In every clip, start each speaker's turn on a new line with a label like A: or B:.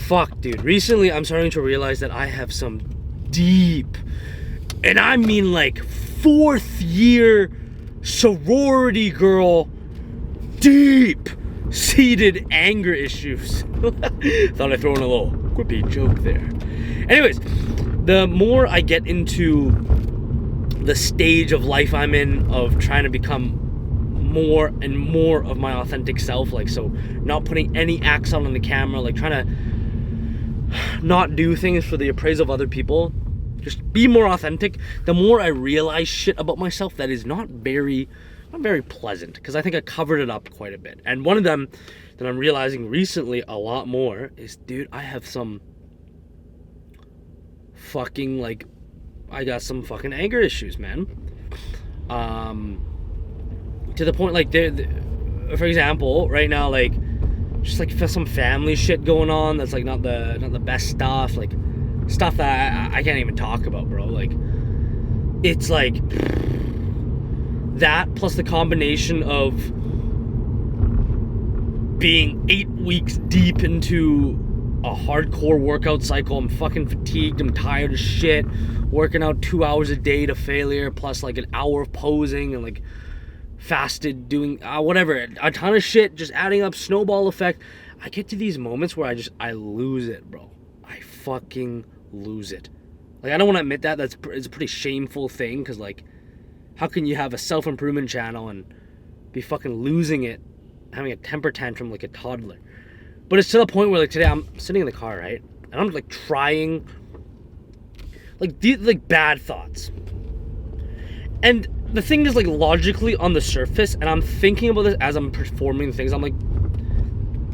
A: Fuck, dude. Recently, I'm starting to realize that I have some deep, and I mean like 4th year sorority girl, deep seated anger issues. Thought I'd throw in a little quippy joke there. Anyways, the more I get into the stage of life I'm in of trying to become more and more of my authentic self, like, so not putting any acts out on the camera, like trying to not do things for the appraisal of other people, just be more authentic, the more I realize shit about myself that is not very pleasant, because I think I covered it up quite a bit. And one of them that I'm realizing recently a lot more is, dude, I have some fucking, like, I got some fucking anger issues, man. To the point, like, for example, right now, like, just like some family shit going on that's like not the best stuff, like stuff that I can't even talk about, bro. Like, it's like that plus the combination of being 8 weeks deep into a hardcore workout cycle. I'm fucking fatigued, I'm tired as shit, working out 2 hours a day to failure, plus like an hour of posing and like fasted doing whatever, a ton of shit just adding up, snowball effect. I get to these moments where I lose it, bro. I fucking lose it. Like, I don't want to admit that. It's a pretty shameful thing, because like, how can you have a self-improvement channel and be fucking losing it, having a temper tantrum like a toddler? But it's to the point where, like, today I'm sitting in the car, right, and I'm like trying, like bad thoughts, and the thing is, like, logically on the surface, and I'm thinking about this as I'm performing things, I'm like,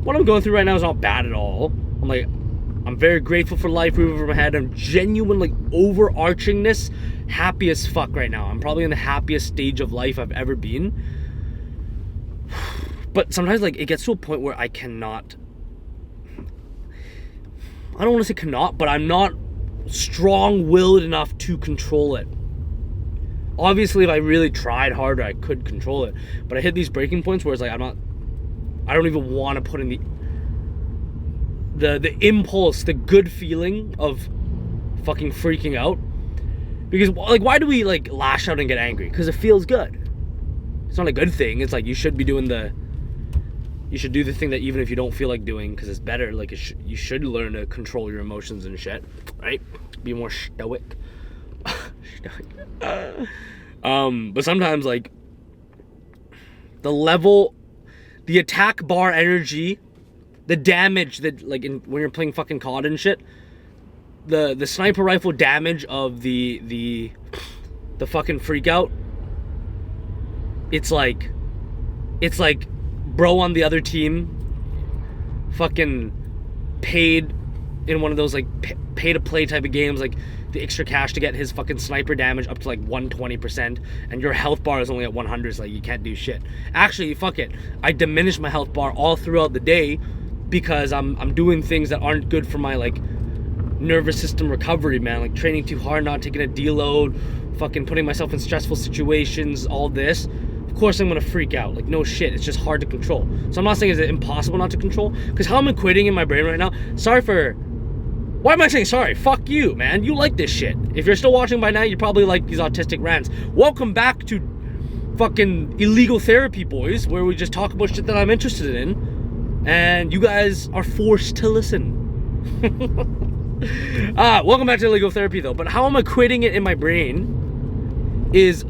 A: what I'm going through right now is not bad at all. I'm like, I'm very grateful for life, roof over my head. I'm genuine, like, overarchingness, happy as fuck right now. I'm probably in the happiest stage of life I've ever been. But sometimes, like, it gets to a point where I cannot, I don't want to say cannot, but I'm not strong-willed enough to control it. Obviously, if I really tried harder, I could control it. But I hit these breaking points where it's like, I don't even want to put in the impulse, the good feeling of fucking freaking out. Because, like, why do we, like, lash out and get angry? Because it feels good. It's not a good thing. It's like, you should be doing you should do the thing that even if you don't feel like doing, because it's better. Like, you should learn to control your emotions and shit, right? Be more stoic. But sometimes, like, the attack bar energy, the damage that, like, when you're playing fucking COD and shit, the sniper rifle damage of the fucking freak out, it's like bro on the other team fucking paid in one of those, like, pay to play type of games, like the extra cash to get his fucking sniper damage up to like 120%, and your health bar is only at 100, so like, you can't do shit. Actually, fuck it, I diminished my health bar all throughout the day because I'm doing things that aren't good for my, like, nervous system recovery, man. Like, training too hard, not taking a deload, fucking putting myself in stressful situations, all this. Of course I'm gonna freak out. Like, no shit, it's just hard to control. So I'm not saying it's impossible not to control, because how I'm equating in my brain right now, why am I saying sorry? Fuck you, man. You like this shit. If you're still watching by now, you probably like these autistic rants. Welcome back to fucking illegal therapy, boys, where we just talk about shit that I'm interested in, and you guys are forced to listen. Welcome back to illegal therapy, though. But how I'm equating it in my brain is,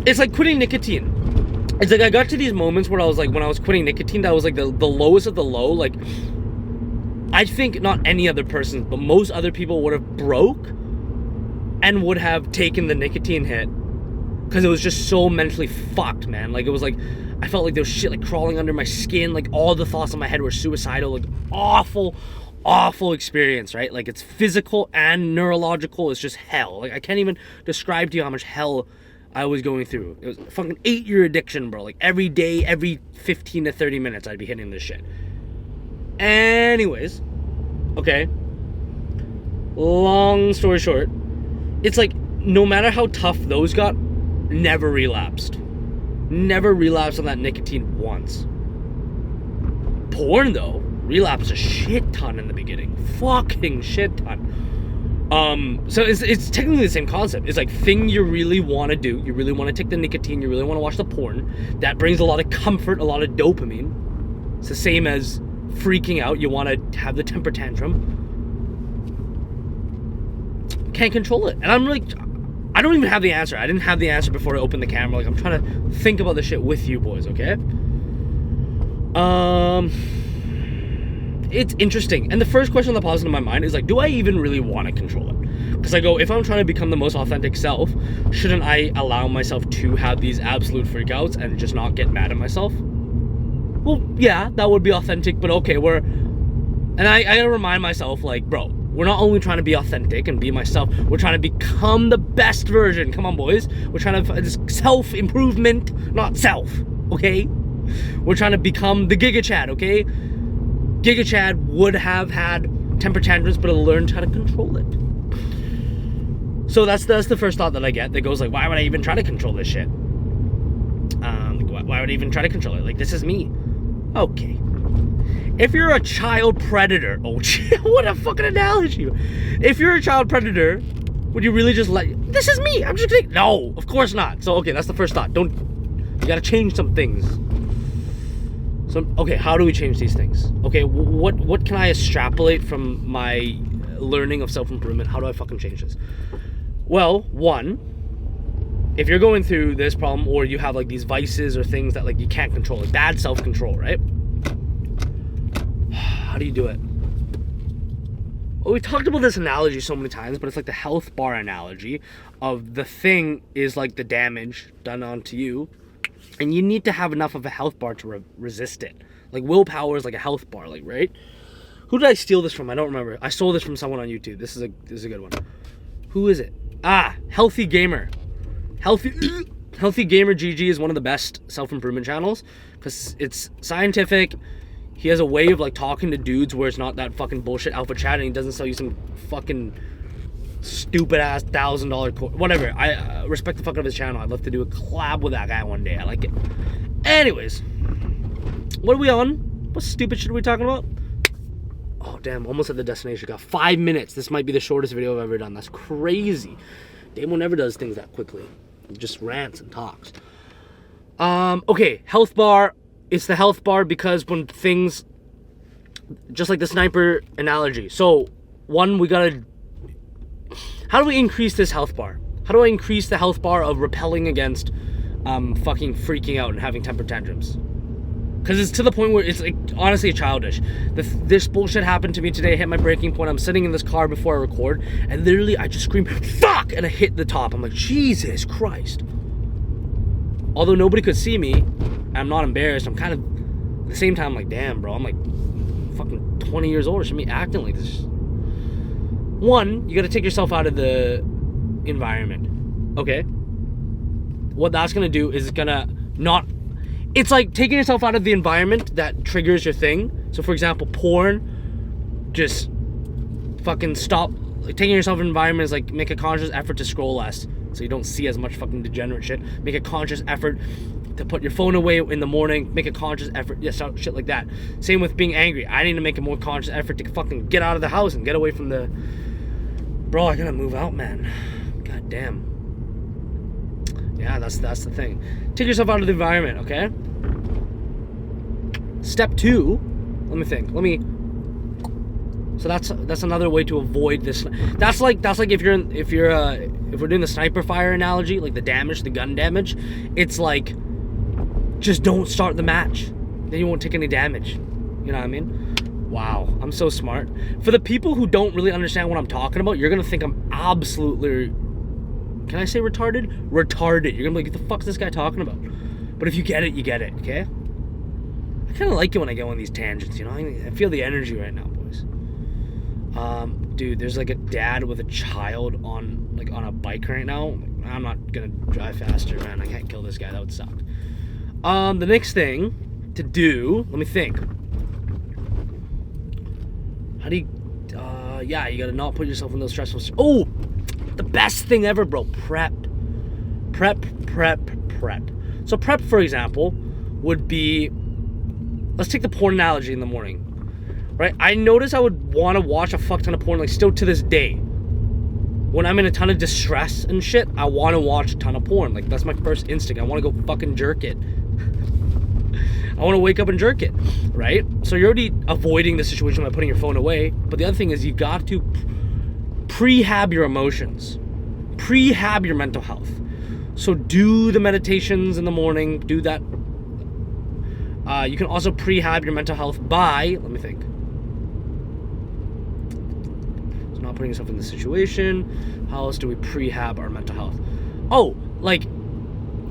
A: it's like quitting nicotine. It's like, I got to these moments where I was like, when I was quitting nicotine, that was like the lowest of the low. Like, I think not any other person, but most other people would have broke and would have taken the nicotine hit, because it was just so mentally fucked, man. Like, it was like, I felt like there was shit like crawling under my skin. Like, all the thoughts in my head were suicidal. Like, awful experience, right? Like, it's physical and neurological. It's just hell. Like, I can't even describe to you how much hell I was going through. It was a fucking 8-year addiction, bro. Like, every day, every 15 to 30 minutes, I'd be hitting this shit. Anyways, okay. Long story short, it's like, no matter how tough those got, never relapsed. Never relapsed on that nicotine once. Porn, though, relapse a shit ton in the beginning. Fucking shit ton. So it's technically the same concept. It's like thing you really want to do. You really want to take the nicotine. You really want to watch the porn. That brings a lot of comfort, a lot of dopamine. It's the same as freaking out. You want to have the temper tantrum. Can't control it. And I'm like, I don't even have the answer. I didn't have the answer before I opened the camera. Like, I'm trying to think about this shit with you boys, okay? It's interesting. And the first question that pops into my mind is like, do I even really want to control it? Because I go, if I'm trying to become the most authentic self, shouldn't I allow myself to have these absolute freakouts and just not get mad at myself? Well, yeah, that would be authentic, but okay, and I gotta remind myself, like, bro, we're not only trying to be authentic and be myself, we're trying to become the best version. Come on, boys. We're trying to, this self-improvement, not self, okay? We're trying to become the Giga Chad, okay? Giga Chad would have had temper tantrums, but learned how to control it. So that's the first thought that I get that goes like, why would I even try to control this shit? Why would I even try to control it? Like, this is me. Okay. If you're a child predator, oh shit, what a fucking analogy. If you're a child predator, would you really just this is me, I'm just gonna, no, of course not. So, okay, that's the first thought. You gotta change some things. So, okay, how do we change these things? Okay, what can I extrapolate from my learning of self-improvement? How do I fucking change this? Well, one, if you're going through this problem or you have like these vices or things that like you can't control, like bad self-control, right? How do you do it? Well, we talked about this analogy so many times, but it's like the health bar analogy of the thing is like the damage done onto you. And you need to have enough of a health bar to resist it. Like willpower is like a health bar, like, right? Who did I steal this from? I don't remember. I stole this from someone on YouTube. This is a good one. Who is it? Healthy Gamer. Healthy Gamer GG is one of the best self-improvement channels because it's scientific. He has a way of like talking to dudes where it's not that fucking bullshit alpha chat, and he doesn't sell you some fucking stupid ass $1,000 course. Whatever. I respect the fuck out of his channel. I'd love to do a collab with that guy one day. I like it. Anyways, what are we on? What stupid shit are we talking about? Oh damn, almost at the destination. Got 5 minutes. This might be the shortest video I've ever done. That's crazy. Damo never does things that quickly. He just rants and talks. Okay, health bar. It's the health bar because when things, just like the sniper analogy. So, one, we gotta, how do we increase this health bar? How do I increase the health bar of repelling against fucking freaking out and having temper tantrums? Because it's to the point where it's like, honestly childish. This bullshit happened to me today. I hit my breaking point. I'm sitting in this car before I record, and literally I just scream, fuck! And I hit the top. I'm like, Jesus Christ. Although nobody could see me, I'm not embarrassed. I'm kind of, at the same time, like, damn, bro. I'm like fucking 20 years old. I shouldn't be acting like this. One, you got to take yourself out of the environment. Okay? What that's going to do is going to not, it's like taking yourself out of the environment that triggers your thing. So, for example, porn, just fucking stop. Like, taking yourself in an environment is like make a conscious effort to scroll less so you don't see as much fucking degenerate shit. Make a conscious effort to put your phone away in the morning. Make a conscious effort. Yeah, shit like that. Same with being angry. I need to make a more conscious effort to fucking get out of the house and get away from the... Bro, I gotta move out, man. God damn. Yeah, that's the thing. Take yourself out of the environment, okay? Step 2, let me think. So that's another way to avoid this. That's like if we're doing the sniper fire analogy, like the damage, the gun damage, it's like just don't start the match. Then you won't take any damage. You know what I mean? Wow, I'm so smart. For the people who don't really understand what I'm talking about, you're gonna think I'm absolutely, can I say retarded? Retarded. You're gonna be like, what the fuck is this guy talking about? But if you get it, you get it, okay? I kind of like it when I go on these tangents, you know? I feel the energy right now, boys. Dude, there's like a dad with a child on a bike right now. I'm not gonna drive faster, man. I can't kill this guy. That would suck. The next thing to do, let me think. How do you, yeah, you gotta not put yourself in those stressful, oh, the best thing ever, bro, prep. So prep, for example, would be, let's take the porn analogy in the morning, right? I notice I would want to watch a fuck ton of porn, like still to this day. When I'm in a ton of distress and shit, I want to watch a ton of porn. Like, that's my first instinct. I want to go fucking jerk it. I want to wake up and jerk it, right? So you're already avoiding the situation by putting your phone away. But the other thing is you got to prehab your emotions. Prehab your mental health. So do the meditations in the morning. Do that. You can also prehab your mental health by, let me think. So not putting yourself in the situation. How else do we prehab our mental health? Oh, like,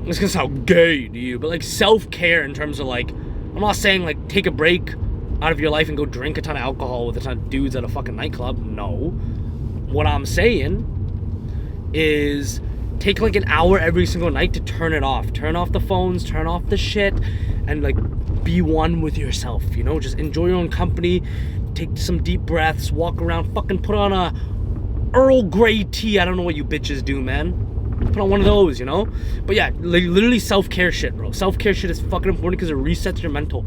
A: it's gonna sound gay to you, but like self-care in terms of like, I'm not saying like take a break out of your life and go drink a ton of alcohol with a ton of dudes at a fucking nightclub. No. What I'm saying is take like an hour every single night to turn it off. Turn off the phones, turn off the shit, and like be one with yourself, you know? Just enjoy your own company, take some deep breaths, walk around, fucking put on a Earl Grey tea. I don't know what you bitches do, man. Put on one of those, you know? But yeah, literally self-care shit, bro. Self-care shit is fucking important because it resets your mental.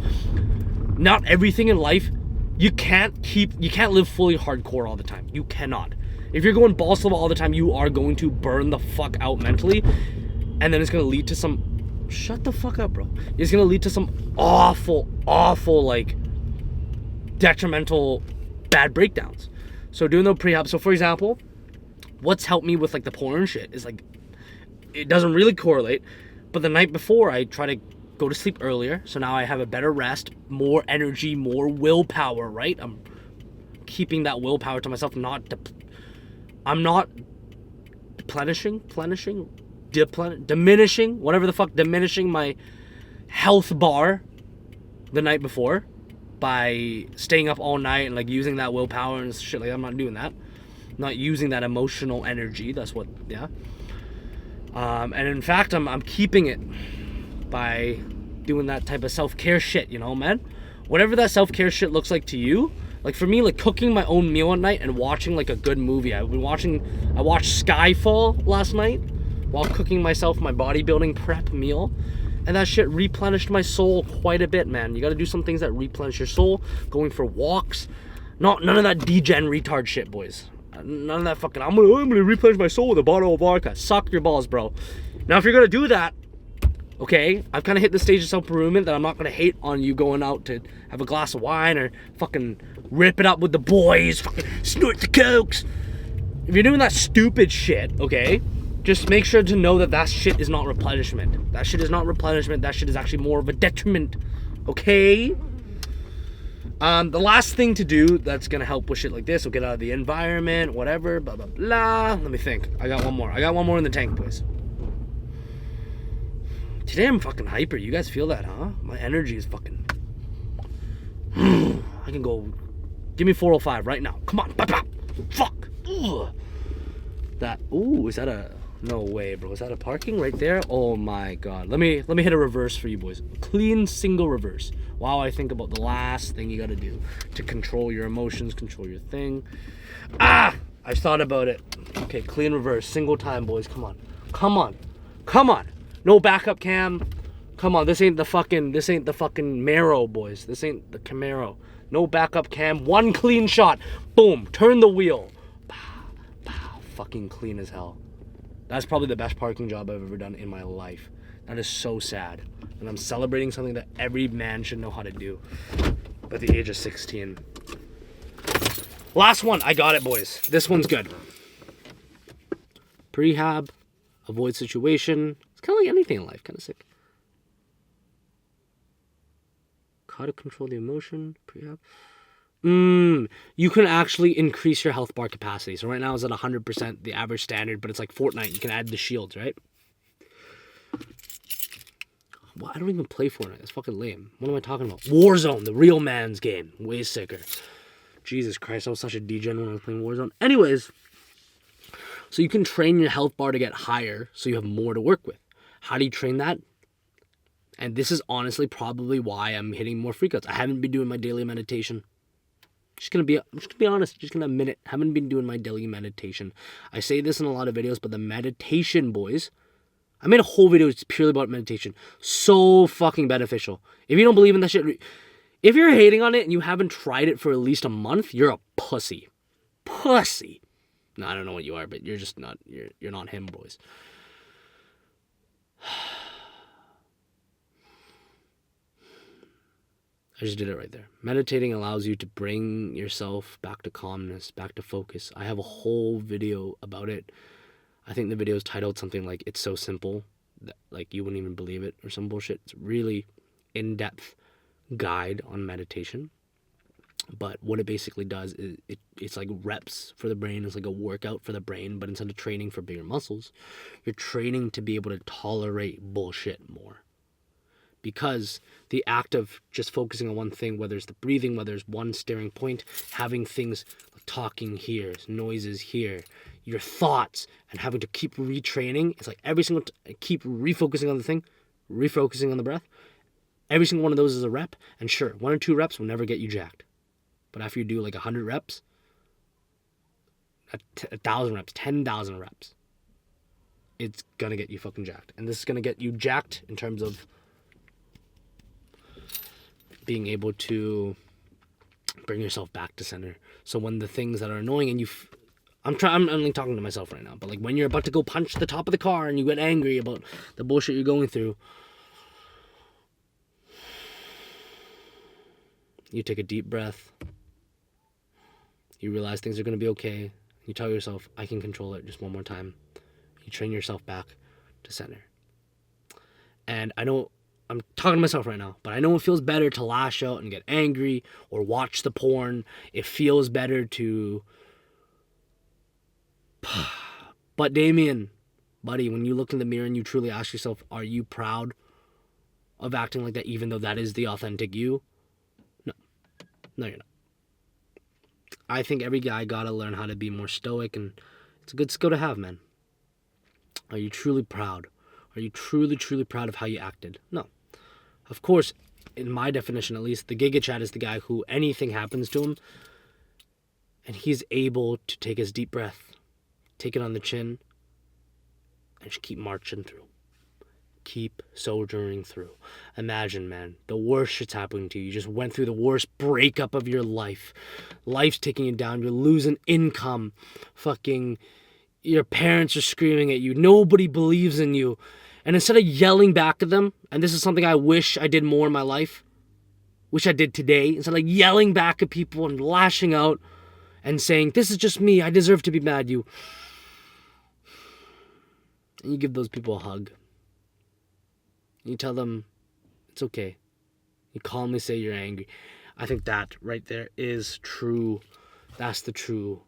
A: Not everything in life, you can't live fully hardcore all the time. You cannot. If you're going balls to the wall all the time, you are going to burn the fuck out mentally. And then it's going to lead to some... Shut the fuck up, bro. It's going to lead to some awful, like, detrimental, bad breakdowns. So doing the prehab. So for example, what's helped me with like the porn shit is like, it doesn't really correlate, but the night before I try to go to sleep earlier, so now I have a better rest, more energy, more willpower, right? I'm keeping that willpower to myself, I'm not diminishing, whatever the fuck, diminishing my health bar the night before by staying up all night and like using that willpower and shit. Like, I'm not doing that. I'm not using that emotional energy. That's what, yeah. And in fact, I'm keeping it by doing that type of self-care shit, you know, man? Whatever that self-care shit looks like to you. Like for me, like cooking my own meal at night and watching like a good movie. I watched Skyfall last night while cooking myself my bodybuilding prep meal. And that shit replenished my soul quite a bit, man. You gotta do some things that replenish your soul. Going for walks. None of that degen retard shit, boys. None of that fucking, I'm gonna replenish my soul with a bottle of vodka. Suck your balls, bro. Now, if you're gonna do that, okay, I've kind of hit the stage of self-improvement that I'm not gonna hate on you going out to have a glass of wine or fucking rip it up with the boys, fucking snort the cokes. If you're doing that stupid shit, okay, just make sure to know that that shit is not replenishment. That shit is not replenishment. That shit is actually more of a detriment, okay? The last thing to do that's gonna help with shit like this, will get out of the environment, whatever, blah, blah, blah. Let me think. I got one more in the tank, boys. Today I'm fucking hyper. You guys feel that, huh? My energy is fucking... I can go... Give me 405 right now. Come on. Bop, bop. Fuck. Ugh. That... Ooh, is that a... No way, bro. Is that a parking right there? Oh my god. Let me hit a reverse for you boys. Clean single reverse. While I think about the last thing you gotta do to control your emotions, control your thing. I thought about it. Okay, clean reverse. Single time, boys. Come on. Come on. Come on. No backup cam. Come on. This ain't the fucking Marrow, boys. This ain't the Camaro. No backup cam. One clean shot. Boom. Turn the wheel. Pow. Pow. Fucking clean as hell. That's probably the best parking job I've ever done in my life. That is so sad. And I'm celebrating something that every man should know how to do at the age of 16. Last one. I got it, boys. This one's good. Prehab. Avoid situation. It's kind of like anything in life. Kind of sick. How to control the emotion. Prehab. You can actually increase your health bar capacity. So right now it's at 100%, the average standard, but it's like Fortnite. You can add the shields, right? Well, I don't even play Fortnite. It's fucking lame. What am I talking about? Warzone, the real man's game. Way sicker. Jesus Christ, I was such a degen when I was playing Warzone. Anyways, so you can train your health bar to get higher so you have more to work with. How do you train that? And this is honestly probably why I'm hitting more freakouts. I haven't been doing my daily meditation. I'm just gonna be honest, just gonna admit it. Haven't been doing my daily meditation. I say this in a lot of videos, but the meditation, boys, I made a whole video just purely about meditation. So fucking beneficial. If you don't believe in that shit, If you're hating on it and you haven't tried it for at least a month, you're a pussy. Pussy. No, I don't know what you are, but you're just not, you're not him, boys. I just did it right there. Meditating allows you to bring yourself back to calmness, back to focus. I have a whole video about it. I think the video is titled something like, "It's so simple that like you wouldn't even believe it," or some bullshit. It's really in-depth guide on meditation. But what it basically does is it's like reps for the brain. It's like a workout for the brain, but instead of training for bigger muscles, you're training to be able to tolerate bullshit more. Because the act of just focusing on one thing, whether it's the breathing, whether it's one staring point, having things like talking here, noises here, your thoughts, and having to keep retraining, it's like every single keep refocusing on the thing, refocusing on the breath. Every single one of those is a rep, and sure, 1 or 2 reps will never get you jacked. But after you do like 100 reps, 1,000 reps, 10,000 reps, it's gonna get you fucking jacked. And this is gonna get you jacked in terms of being able to bring yourself back to center. So when the things that are annoying and I'm only talking to myself right now, but like when you're about to go punch the top of the car and you get angry about the bullshit you're going through, you take a deep breath. You realize things are going to be okay. You tell yourself, I can control it, just one more time. You train yourself back to center. And I know I'm talking to myself right now, but I know it feels better to lash out and get angry or watch the porn. It feels better to... But Damien, buddy, when you look in the mirror and you truly ask yourself, are you proud of acting like that, even though that is the authentic you? No, you're not. I think every guy gotta learn how to be more stoic, and it's a good skill to have, man. Are you truly proud? Are you truly, truly proud of how you acted? No. Of course, in my definition at least, the Giga Chad is the guy who anything happens to him, and he's able to take his deep breath, take it on the chin, and just keep marching through. Keep soldiering through. Imagine, man, the worst shit's happening to you. You just went through the worst breakup of your life. Life's taking you down. You're losing income. Fucking, your parents are screaming at you. Nobody believes in you. And instead of yelling back at them, and this is something I wish I did more in my life, wish I did today, instead of like yelling back at people and lashing out and saying, this is just me, I deserve to be mad at you. And you give those people a hug. You tell them, it's okay. You calmly say you're angry. I think that right there is true. That's the true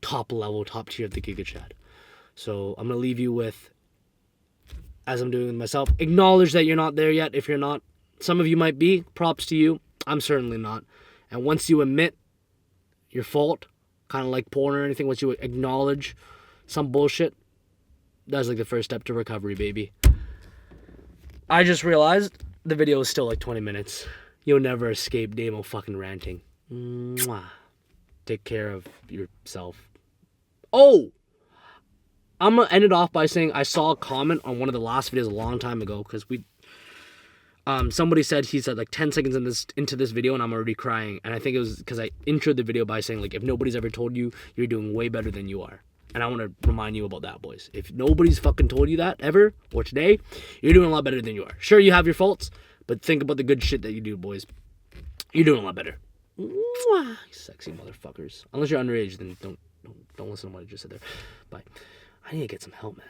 A: top level, top tier of the Giga Chad. So I'm going to leave you with, as I'm doing with myself, acknowledge that you're not there yet. If you're not, some of you might be. Props to you. I'm certainly not. And once you admit your fault, kind of like porn or anything, once you acknowledge some bullshit, that's like the first step to recovery, baby. I just realized the video is still like 20 minutes. You'll never escape Damo fucking ranting. Mwah. Take care of yourself. Oh! I'm going to end it off by saying I saw a comment on one of the last videos a long time ago, because somebody said he said like 10 seconds into this video and I'm already crying. And I think it was because I introed the video by saying like, if nobody's ever told you, you're doing way better than you are. And I want to remind you about that, boys. If nobody's fucking told you that ever, or today, you're doing a lot better than you are. Sure, you have your faults, but think about the good shit that you do, boys. You're doing a lot better. Mwah, sexy motherfuckers. Unless you're underage, then don't listen to what I just said there. Bye. I need to get some help, man.